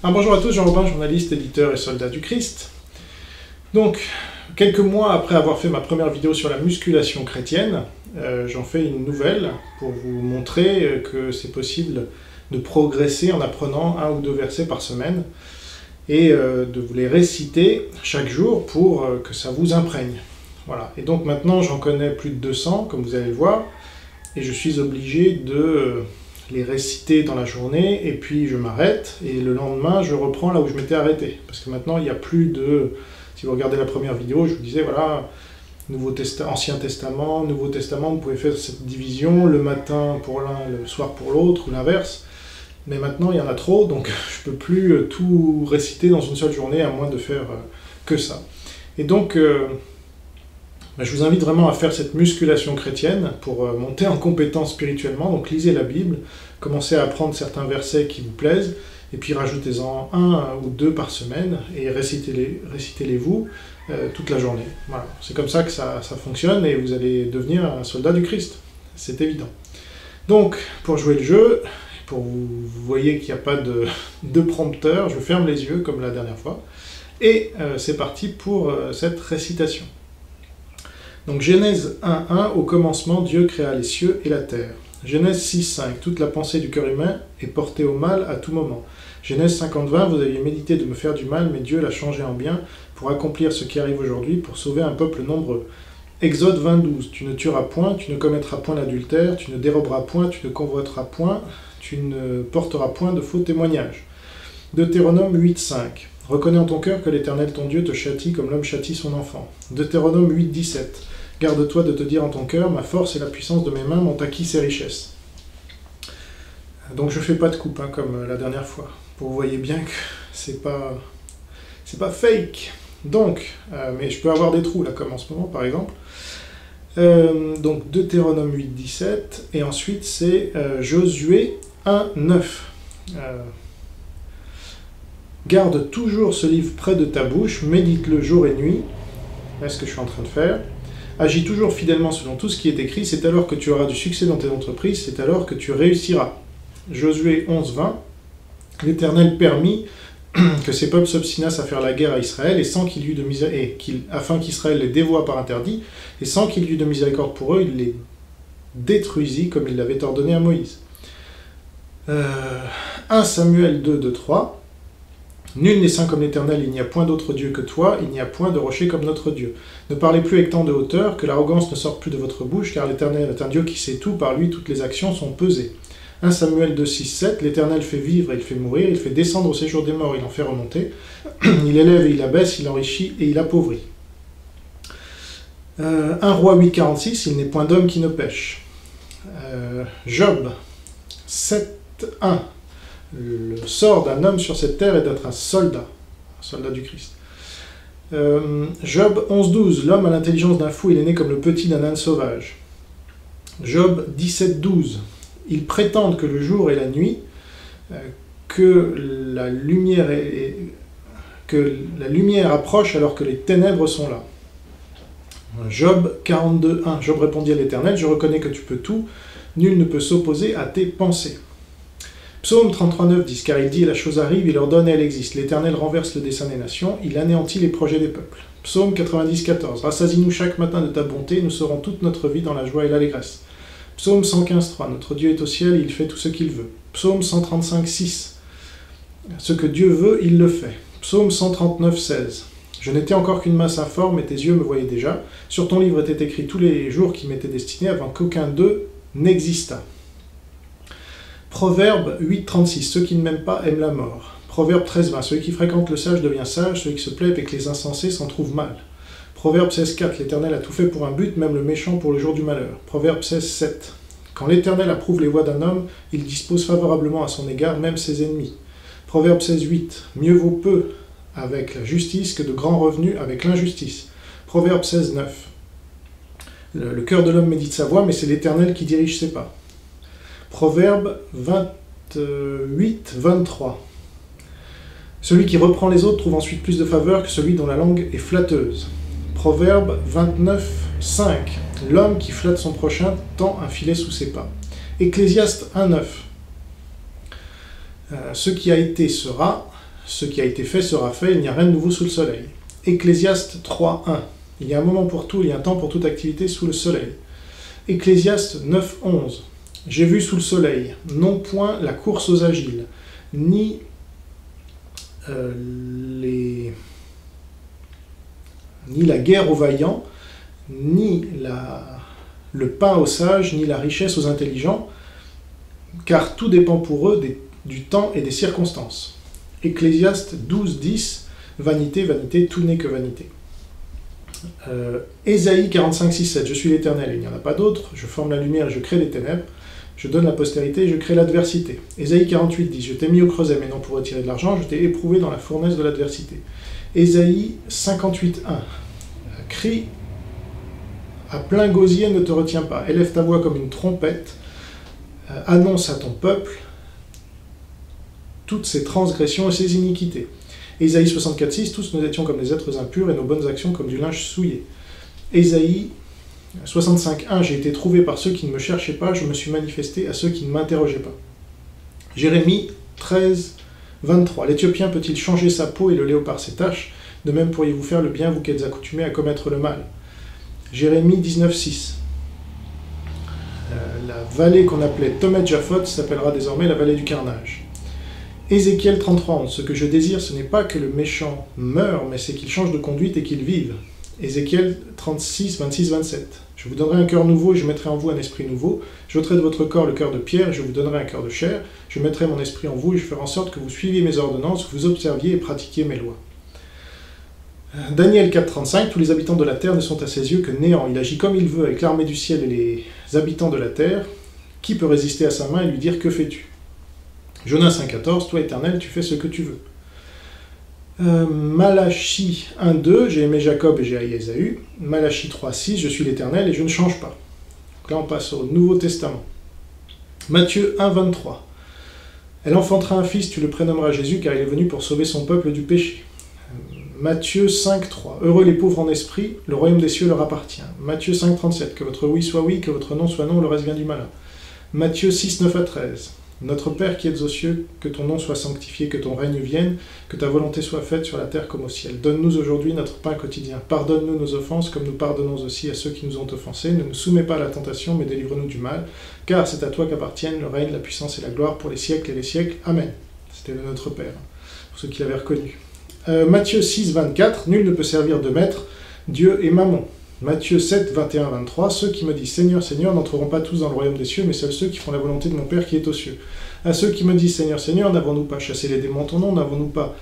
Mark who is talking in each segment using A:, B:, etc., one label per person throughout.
A: Bonjour à tous, Jean-Robin, journaliste, éditeur et soldat du Christ. Donc, quelques mois après avoir fait ma première vidéo sur la musculation chrétienne, j'en fais une nouvelle pour vous montrer que c'est possible de progresser en apprenant 1 ou 2 versets par semaine et de vous les réciter chaque jour pour que ça vous imprègne. Voilà. Et donc maintenant, j'en connais plus de 200, comme vous allez le voir, et je suis obligé de les réciter dans la journée, et puis je m'arrête, et le lendemain, je reprends là où je m'étais arrêté. Parce que maintenant, il n'y a plus de... Si vous regardez la première vidéo, je vous disais, voilà, Ancien Testament, Nouveau Testament, vous pouvez faire cette division, le matin pour l'un, le soir pour l'autre, ou l'inverse. Mais maintenant, il y en a trop, donc je ne peux plus tout réciter dans une seule journée, à moins de faire que ça. Et donc, je vous invite vraiment à faire cette musculation chrétienne pour monter en compétence spirituellement. Donc lisez la Bible, commencez à apprendre certains versets qui vous plaisent, et puis rajoutez-en 1 ou 2 par semaine, et récitez-les-vous toute la journée. Voilà. C'est comme ça que ça fonctionne, et vous allez devenir un soldat du Christ. C'est évident. Donc, pour jouer le jeu, pour vous voyez qu'il n'y a pas de prompteur, je ferme les yeux comme la dernière fois, et c'est parti pour cette récitation. Donc Genèse 1.1, au commencement, Dieu créa les cieux et la terre. Genèse 6.5, toute la pensée du cœur humain est portée au mal à tout moment. Genèse 50.20, vous aviez médité de me faire du mal, mais Dieu l'a changé en bien pour accomplir ce qui arrive aujourd'hui, pour sauver un peuple nombreux. Exode 20.12, tu ne tueras point, tu ne commettras point l'adultère, tu ne déroberas point, tu ne convoiteras point, tu ne porteras point de faux témoignages. Deutéronome 8.5, reconnais en ton cœur que l'Éternel ton Dieu te châtie comme l'homme châtie son enfant. Deutéronome 8.17, garde-toi de te dire en ton cœur, ma force et la puissance de mes mains m'ont acquis ces richesses. Donc je fais pas de coupe, comme la dernière fois. Vous voyez bien que c'est pas fake. Donc, mais je peux avoir des trous là, comme en ce moment par exemple. Donc Deutéronome 8.17, et ensuite c'est Josué 1.9. Garde toujours ce livre près de ta bouche, médite-le jour et nuit. C'est ce que je suis en train de faire. Agis toujours fidèlement selon tout ce qui est écrit, c'est alors que tu auras du succès dans tes entreprises, c'est alors que tu réussiras. Josué 11.20, l'Éternel permit que ces peuples s'obstinassent à faire la guerre à Israël, et sans qu'il y eût de afin qu'Israël les dévoie par interdit, et sans qu'il y eût de miséricorde pour eux, il les détruisit comme il l'avait ordonné à Moïse. 1 Samuel 2.3, nul n'est saint comme l'Éternel, il n'y a point d'autre Dieu que toi, il n'y a point de rocher comme notre Dieu. Ne parlez plus avec tant de hauteur, que l'arrogance ne sorte plus de votre bouche, car l'Éternel est un Dieu qui sait tout, par lui toutes les actions sont pesées. 1 Samuel 2.6.7, l'Éternel fait vivre et il fait mourir, il fait descendre au séjour des morts, il en fait remonter, il élève et il abaisse, il enrichit et il appauvrit. 1 Roi 8.46, il n'est point d'homme qui ne pêche. Job 7.1, le sort d'un homme sur cette terre est d'être un soldat du Christ. Job 11.12, l'homme a l'intelligence d'un fou, il est né comme le petit d'un âne sauvage. Job 17.12, ils prétendent que le jour et la nuit, que la lumière approche alors que les ténèbres sont là. Job 42.1, Job répondit à l'Éternel, je reconnais que tu peux tout, nul ne peut s'opposer à tes pensées. Psaume 33.9 dit, car il dit, la chose arrive, il ordonne et elle existe. L'Éternel renverse le dessein des nations, il anéantit les projets des peuples. Psaume 90.14, rassasie-nous chaque matin de ta bonté, nous serons toute notre vie dans la joie et l'allégresse. Psaume 115.3, notre Dieu est au ciel, il fait tout ce qu'il veut. Psaume 135.6, ce que Dieu veut, il le fait. Psaume 139.16, je n'étais encore qu'une masse informe et tes yeux me voyaient déjà. Sur ton livre étaient écrits tous les jours qui m'étaient destinés avant qu'aucun d'eux n'existât. Proverbe 8.36, ceux qui ne m'aiment pas aiment la mort. Proverbe 13.20, celui qui fréquente le sage devient sage, celui qui se plaît avec les insensés s'en trouve mal. Proverbe 16.4, l'Éternel a tout fait pour un but, même le méchant pour le jour du malheur. Proverbe 16.7, quand l'Éternel approuve les voies d'un homme, il dispose favorablement à son égard même ses ennemis. Proverbe 16.8, mieux vaut peu avec la justice que de grands revenus avec l'injustice. Proverbe 16.9, le cœur de l'homme médite sa voie, mais c'est l'Éternel qui dirige ses pas. Proverbe 28.23, celui qui reprend les autres trouve ensuite plus de faveur que celui dont la langue est flatteuse. Proverbe 29.5, l'homme qui flatte son prochain tend un filet sous ses pas. Ecclésiaste 1.9, ce qui a été sera, ce qui a été fait sera fait, il n'y a rien de nouveau sous le soleil. Ecclésiaste 3.1. Il y a un moment pour tout, il y a un temps pour toute activité sous le soleil. Ecclésiaste 9.11. J'ai vu sous le soleil, non point la course aux agiles, ni la guerre aux vaillants, ni le pain aux sages, ni la richesse aux intelligents, car tout dépend pour eux du temps et des circonstances. Ecclésiaste 12.10. Vanité, vanité, tout n'est que vanité. Ésaïe 45.6.7. Je suis l'Éternel, il n'y en a pas d'autre. Je forme la lumière et je crée les ténèbres. Je donne la postérité et je crée l'adversité. Ésaïe 48.10. Je t'ai mis au creuset, mais non pour retirer de l'argent. Je t'ai éprouvé dans la fournaise de l'adversité. Ésaïe 58.1. Crie à plein gosier, ne te retiens pas. Élève ta voix comme une trompette. Annonce à ton peuple toutes ses transgressions et ses iniquités. Ésaïe 64.6, tous nous étions comme des êtres impurs et nos bonnes actions comme du linge souillé. Ésaïe 65.1, j'ai été trouvé par ceux qui ne me cherchaient pas, je me suis manifesté à ceux qui ne m'interrogeaient pas. Jérémie 13.23, l'Éthiopien peut-il changer sa peau et le léopard ses taches? De même pourriez-vous faire le bien, vous qui êtes accoutumés à commettre le mal. Jérémie 19.6, la vallée qu'on appelait Tomet-Japhot s'appellera désormais la vallée du carnage. Ézéchiel 33.11, ce que je désire, ce n'est pas que le méchant meure, mais c'est qu'il change de conduite et qu'il vive. Ézéchiel 36, 26, 27. Je vous donnerai un cœur nouveau et je mettrai en vous un esprit nouveau. J'ôterai de votre corps le cœur de pierre et je vous donnerai un cœur de chair. Je mettrai mon esprit en vous et je ferai en sorte que vous suiviez mes ordonnances, que vous observiez et pratiquiez mes lois. Daniel 4.35, tous les habitants de la terre ne sont à ses yeux que néant. Il agit comme il veut avec l'armée du ciel et les habitants de la terre. Qui peut résister à sa main et lui dire que fais-tu? Jonas 1.14, toi éternel, tu fais ce que tu veux. Malachie 1.2, j'ai aimé Jacob et j'ai haï Ésaü. Malachie 3.6, je suis l'Éternel et je ne change pas. Donc là on passe au Nouveau Testament. Matthieu 1.23, elle enfantera un fils, tu le prénommeras Jésus, car il est venu pour sauver son peuple du péché. Matthieu 5.3, heureux les pauvres en esprit, le royaume des cieux leur appartient. Matthieu 5.37, que votre oui soit oui, que votre non soit non, le reste vient du malin. Matthieu 6.9-13, notre Père qui es aux cieux, que ton nom soit sanctifié, que ton règne vienne, que ta volonté soit faite sur la terre comme au ciel. Donne-nous aujourd'hui notre pain quotidien. Pardonne-nous nos offenses, comme nous pardonnons aussi à ceux qui nous ont offensés. Ne nous soumets pas à la tentation, mais délivre-nous du mal. Car c'est à toi qu'appartiennent le règne, la puissance et la gloire pour les siècles et les siècles. Amen. C'était le Notre Père, pour ceux qui l'avaient reconnu. Matthieu 6.24, nul ne peut servir de maître, Dieu et Mammon. Matthieu 7, 21-23, ceux qui me disent Seigneur, Seigneur n'entreront pas tous dans le royaume des cieux, mais seuls ceux qui font la volonté de mon Père qui est aux cieux. À ceux qui me disent Seigneur, Seigneur, n'avons-nous pas chassé les démons en ton nom, n'avons-nous pas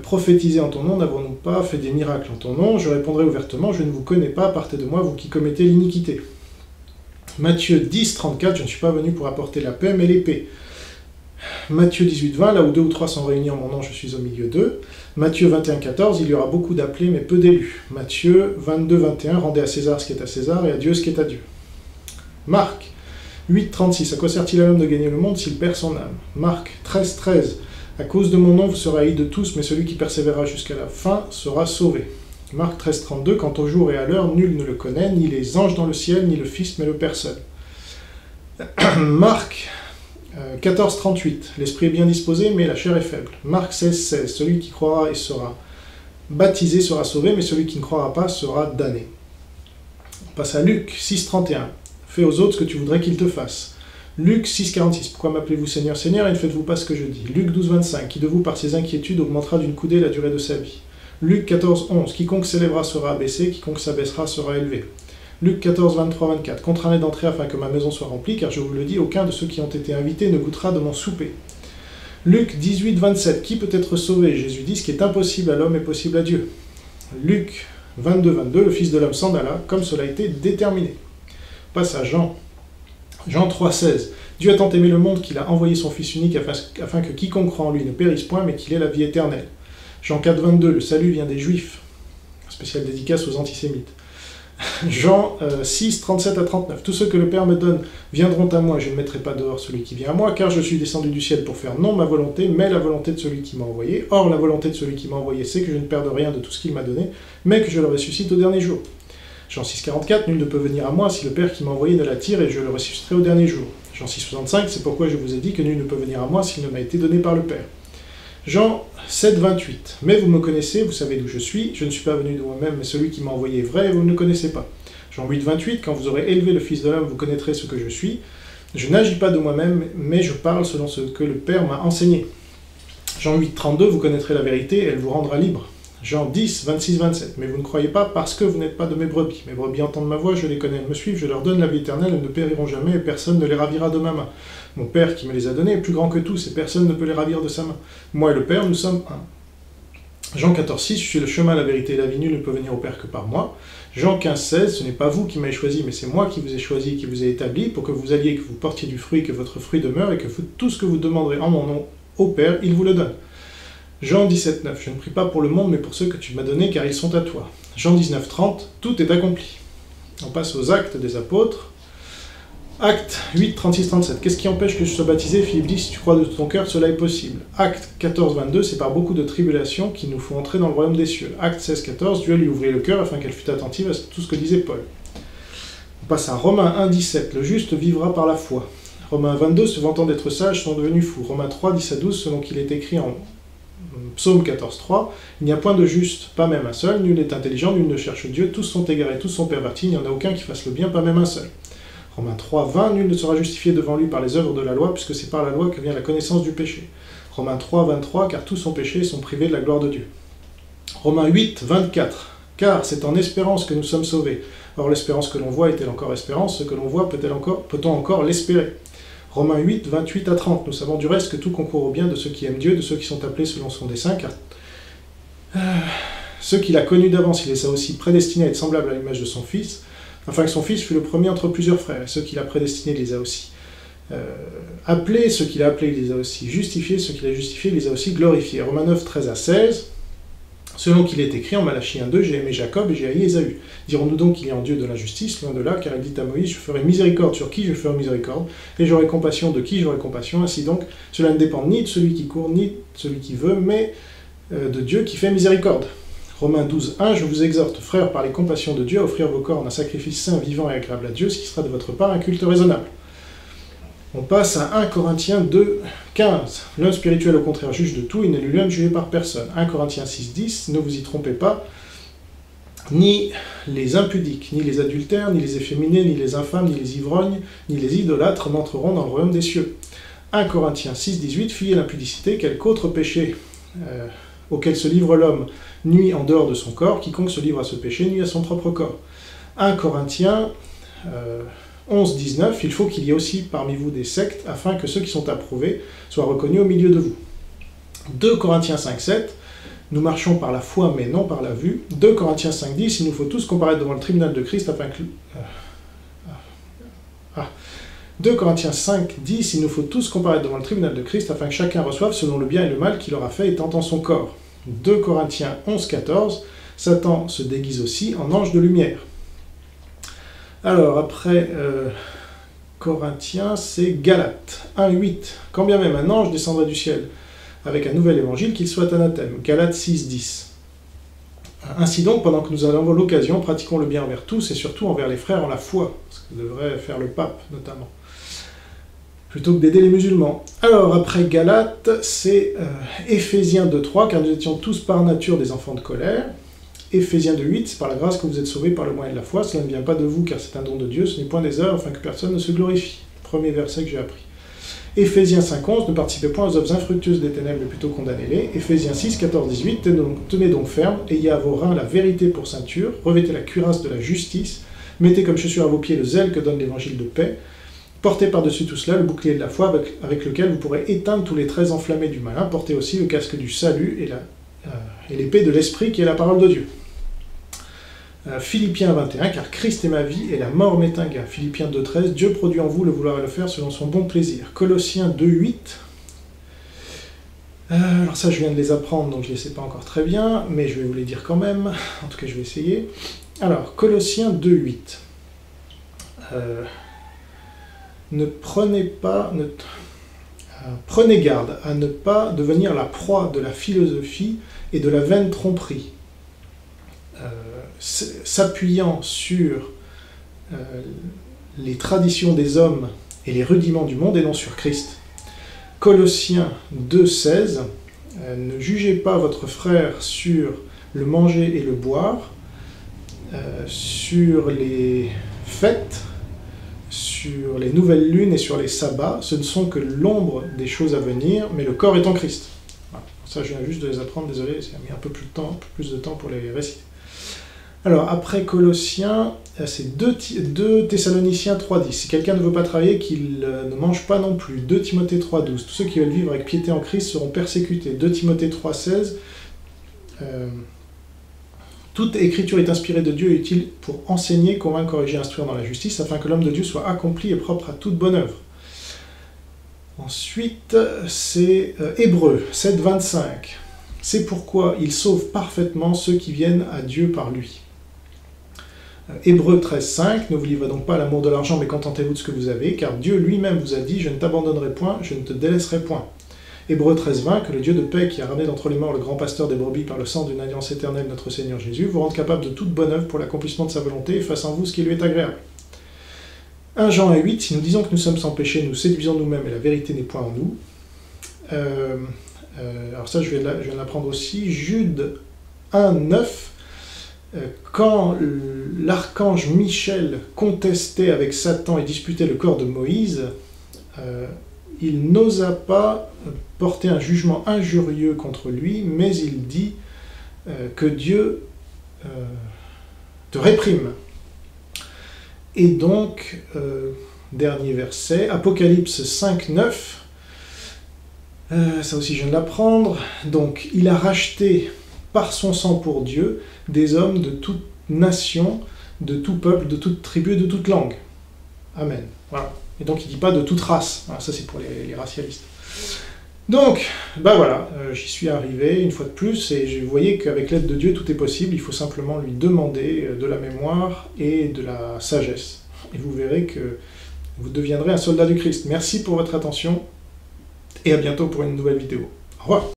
A: prophétisé en ton nom, n'avons-nous pas fait des miracles en ton nom? Je répondrai ouvertement, je ne vous connais pas, partez de moi, vous qui commettez l'iniquité. Matthieu 10, 34, je ne suis pas venu pour apporter la paix, mais l'épée. Matthieu 18, 20, là où 2 ou 3 sont réunis en mon nom, je suis au milieu d'eux. Matthieu 21, 14, il y aura beaucoup d'appelés, mais peu d'élus. Matthieu 22, 21, rendez à César ce qui est à César et à Dieu ce qui est à Dieu. Marc 8, 36, à quoi sert-il à l'homme de gagner le monde s'il perd son âme? Marc 13, 13, à cause de mon nom, vous serez haïs de tous, mais celui qui persévérera jusqu'à la fin sera sauvé. Marc 13, 32, quant au jour et à l'heure, nul ne le connaît, ni les anges dans le ciel, ni le Fils, mais le Père seul. Marc 14, 38, l'esprit est bien disposé, mais la chair est faible. Marc 16, 16, celui qui croira et sera baptisé sera sauvé, mais celui qui ne croira pas sera damné. On passe à Luc 6, 31, fais aux autres ce que tu voudrais qu'ils te fassent. Luc 6, 46, pourquoi m'appelez-vous Seigneur, Seigneur, et ne faites-vous pas ce que je dis? Luc 12, 25, qui de vous par ses inquiétudes augmentera d'une coudée la durée de sa vie. Luc 14, 11, quiconque s'élèvera sera abaissé, quiconque s'abaissera sera élevé. Luc 14, 23, 24. Contraint d'entrer afin que ma maison soit remplie, car je vous le dis, aucun de ceux qui ont été invités ne goûtera de mon souper. Luc 18, 27. Qui peut être sauvé? Jésus dit, ce qui est impossible à l'homme est possible à Dieu. Luc 22, 22. Le Fils de l'homme s'en alla, comme cela a été déterminé. Passe à Jean. Jean 3, 16. Dieu a tant aimé le monde qu'il a envoyé son Fils unique afin que quiconque croit en lui ne périsse point, mais qu'il ait la vie éternelle. Jean 4, 22. Le salut vient des Juifs. Spéciale dédicace aux antisémites. Jean 6, 37 à 39. Tous ceux que le Père me donne viendront à moi, je ne mettrai pas dehors celui qui vient à moi, car je suis descendu du ciel pour faire non ma volonté, mais la volonté de celui qui m'a envoyé. Or, la volonté de celui qui m'a envoyé, c'est que je ne perde rien de tout ce qu'il m'a donné, mais que je le ressuscite au dernier jour. Jean 6, 44, nul ne peut venir à moi si le Père qui m'a envoyé ne l'attire, et je le ressusciterai au dernier jour. Jean 6, 65, c'est pourquoi je vous ai dit que nul ne peut venir à moi s'il ne m'a été donné par le Père. Jean 7, 28. Mais vous me connaissez, vous savez d'où je suis ne suis pas venu de moi-même, mais celui qui m'a envoyé est vrai, et vous ne le connaissez pas. Jean 8, 28. Quand vous aurez élevé le Fils de l'homme, vous connaîtrez ce que je suis. Je n'agis pas de moi-même, mais je parle selon ce que le Père m'a enseigné. Jean 8, 32. Vous connaîtrez la vérité, et elle vous rendra libre. Jean 10, 26, 27. Mais vous ne croyez pas parce que vous n'êtes pas de mes brebis. Mes brebis entendent ma voix, je les connais, elles me suivent, je leur donne la vie éternelle, elles ne périront jamais, et personne ne les ravira de ma main. Mon Père qui me les a donnés est plus grand que tous, et personne ne peut les ravir de sa main. Moi et le Père, nous sommes un. Jean 14, 6. Je suis le chemin, la vérité et la vie, nul ne peut venir au Père que par moi. Jean 15, 16. Ce n'est pas vous qui m'avez choisi, mais c'est moi qui vous ai choisi, qui vous ai établi, pour que vous alliez, que vous portiez du fruit, que votre fruit demeure, et que tout ce que vous demanderez en mon nom au Père, il vous le donne. Jean 17, 9. Je ne prie pas pour le monde, mais pour ceux que tu m'as donnés, car ils sont à toi. Jean 19, 30. Tout est accompli. On passe aux actes des apôtres. Acte 8, 36, 37. Qu'est-ce qui empêche que je sois baptisé? Philippe dit, si tu crois de tout ton cœur, cela est possible. Acte 14, 22. C'est par beaucoup de tribulations qu'il nous faut entrer dans le royaume des cieux. Acte 16, 14. Dieu lui ouvrit le cœur afin qu'elle fût attentive à tout ce que disait Paul. On passe à Romains 1, 17. Le juste vivra par la foi. Romains 22. Se vantant d'être sages sont devenus fous. Romains 3, 10 à 12. Selon qu'il est écrit en Psaume 14, 3. Il n'y a point de juste, pas même un seul. Nul n'est intelligent, nul ne cherche Dieu. Tous sont égarés, tous sont pervertis. Il n'y en a aucun qui fasse le bien, pas même un seul. Romains 3, 20, nul ne sera justifié devant lui par les œuvres de la loi, puisque c'est par la loi que vient la connaissance du péché. Romains 3, 23, car tous sont péchés et sont privés de la gloire de Dieu. Romains 8, 24, car c'est en espérance que nous sommes sauvés. Or l'espérance que l'on voit est-elle encore espérance? Ce que l'on voit peut-on encore l'espérer? Romains 8, 28 à 30, nous savons du reste que tout concourt au bien de ceux qui aiment Dieu, de ceux qui sont appelés selon son dessein, car ceux qu'il a connus d'avance, il les a aussi prédestinés à être semblables à l'image de son Fils, afin que son Fils fût le premier entre plusieurs frères, et ceux qu'il a prédestinés, il les a aussi appelés, ceux qu'il a appelés, il les a aussi justifiés, ceux qu'il a justifiés, il les a aussi glorifiés. Romains 9, 13 à 16, selon qu'il est écrit en Malachie 1, 2, j'ai aimé Jacob et j'ai haï Ésaü. Dirons-nous donc qu'il est en Dieu de la justice? Loin de là, car il dit à Moïse, je ferai miséricorde sur qui je ferai miséricorde, et j'aurai compassion de qui j'aurai compassion. Ainsi donc, cela ne dépend ni de celui qui court, ni de celui qui veut, mais de Dieu qui fait miséricorde. Romains 12, 1, je vous exhorte, frères, par les compassions de Dieu, à offrir vos corps en un sacrifice saint, vivant et agréable à Dieu, ce qui sera de votre part un culte raisonnable. On passe à 1 Corinthiens 2, 15. L'homme spirituel, au contraire, juge de tout, il n'est lui-même jugé par personne. 1 Corinthiens 6, 10, ne vous y trompez pas, ni les impudiques, ni les adultères, ni les efféminés, ni les infâmes, ni les ivrognes, ni les idolâtres n'entreront dans le royaume des cieux. 1 Corinthiens 6, 18, fuyez l'impudicité, quelque autre péché auquel se livre l'homme nuit en dehors de son corps, quiconque se livre à ce péché nuit à son propre corps. 1 Corinthiens 11, 19, il faut qu'il y ait aussi parmi vous des sectes, afin que ceux qui sont approuvés soient reconnus au milieu de vous. 2 Corinthiens 5, 7, nous marchons par la foi, mais non par la vue. 2 Corinthiens 5, 10, il nous faut tous comparaître devant le tribunal de Christ, afin que... 2 Corinthiens 5, 10, il nous faut tous comparaître devant le tribunal de Christ, afin que chacun reçoive selon le bien et le mal qu'il aura fait étant en son corps. 2 Corinthiens 11, 14, Satan se déguise aussi en ange de lumière. Alors, après Corinthiens, c'est Galates 1, 8. Quand bien même un ange descendrait du ciel avec un nouvel évangile, qu'il soit anathème. Galates 6, 10. Ainsi donc, pendant que nous avons l'occasion, pratiquons le bien envers tous et surtout envers les frères en la foi, ce que devrait faire le pape notamment, plutôt que d'aider les musulmans. Alors, après Galates, c'est Éphésiens 2, 3, car nous étions tous par nature des enfants de colère. Éphésiens 2, 8, c'est par la grâce que vous êtes sauvés par le moyen de la foi, cela ne vient pas de vous, car c'est un don de Dieu, ce n'est point des œuvres, afin que personne ne se glorifie. Premier verset que j'ai appris. Éphésiens 5, 11, ne participez point aux œuvres infructueuses des ténèbres, mais plutôt condamnez-les. Éphésiens 6, 14, 18, tenez donc ferme, ayez à vos reins la vérité pour ceinture, revêtez la cuirasse de la justice, mettez comme chaussure à vos pieds le zèle que donne l'évangile de paix, portez par-dessus tout cela le bouclier de la foi avec lequel vous pourrez éteindre tous les traits enflammés du malin, portez aussi le casque du salut et l'épée de l'esprit qui est la parole de Dieu. Philippiens 21, car Christ est ma vie et la mort m'est un gain. Philippiens 2, 13, Dieu produit en vous le vouloir et le faire selon son bon plaisir. Colossiens 2, 8, alors ça je viens de les apprendre donc je ne les sais pas encore très bien, mais je vais vous les dire quand même, en tout cas je vais essayer. Alors, Colossiens 2, 8, prenez garde à ne pas devenir la proie de la philosophie et de la vaine tromperie, s'appuyant sur les traditions des hommes et les rudiments du monde et non sur Christ. Colossiens 2, 16, Ne jugez pas votre frère sur le manger et le boire, sur les fêtes, sur les nouvelles lunes et sur les sabbats. Ce ne sont que l'ombre des choses à venir, mais le corps est en Christ. Voilà. Ça, je viens juste de les apprendre, désolé, ça a mis un peu plus de temps pour les réciter. Alors, après Colossiens, c'est 2 Thessaloniciens 3.10. Si quelqu'un ne veut pas travailler, qu'il ne mange pas non plus. 2 Timothée 3.12. Tous ceux qui veulent vivre avec piété en Christ seront persécutés. 2 Timothée 3.16. Toute écriture est inspirée de Dieu et utile pour enseigner, convaincre, corriger, instruire dans la justice, afin que l'homme de Dieu soit accompli et propre à toute bonne œuvre. Ensuite, c'est Hébreux 7.25. C'est pourquoi il sauve parfaitement ceux qui viennent à Dieu par lui. Hébreux 13.5, ne vous livrez donc pas à l'amour de l'argent, mais contentez-vous de ce que vous avez, car Dieu lui-même vous a dit, je ne t'abandonnerai point, je ne te délaisserai point. Hébreux 13.20, que le Dieu de paix qui a ramené d'entre les morts le grand pasteur des brebis par le sang d'une alliance éternelle, notre Seigneur Jésus, vous rende capable de toute bonne œuvre pour l'accomplissement de sa volonté et fasse en vous ce qui lui est agréable. 1 Jean 1.8, si nous disons que nous sommes sans péché, nous séduisons nous-mêmes et la vérité n'est point en nous. Alors ça, je viens de l'apprendre aussi. Jude 1.9, quand l'archange Michel contestait avec Satan et disputait le corps de Moïse, il n'osa pas porter un jugement injurieux contre lui, mais il dit que Dieu te réprime. Et donc, dernier verset, Apocalypse 5.9, ça aussi je viens de l'apprendre. Donc, il a racheté par son sang pour Dieu des hommes de toute nation, de tout peuple, de toute tribu, de toute langue. Amen. Voilà. Et donc il ne dit pas de toute race. Alors, ça c'est pour les racialistes. Donc, voilà, j'y suis arrivé une fois de plus, et vous voyez qu'avec l'aide de Dieu tout est possible, il faut simplement lui demander de la mémoire et de la sagesse. Et vous verrez que vous deviendrez un soldat du Christ. Merci pour votre attention, et à bientôt pour une nouvelle vidéo. Au revoir.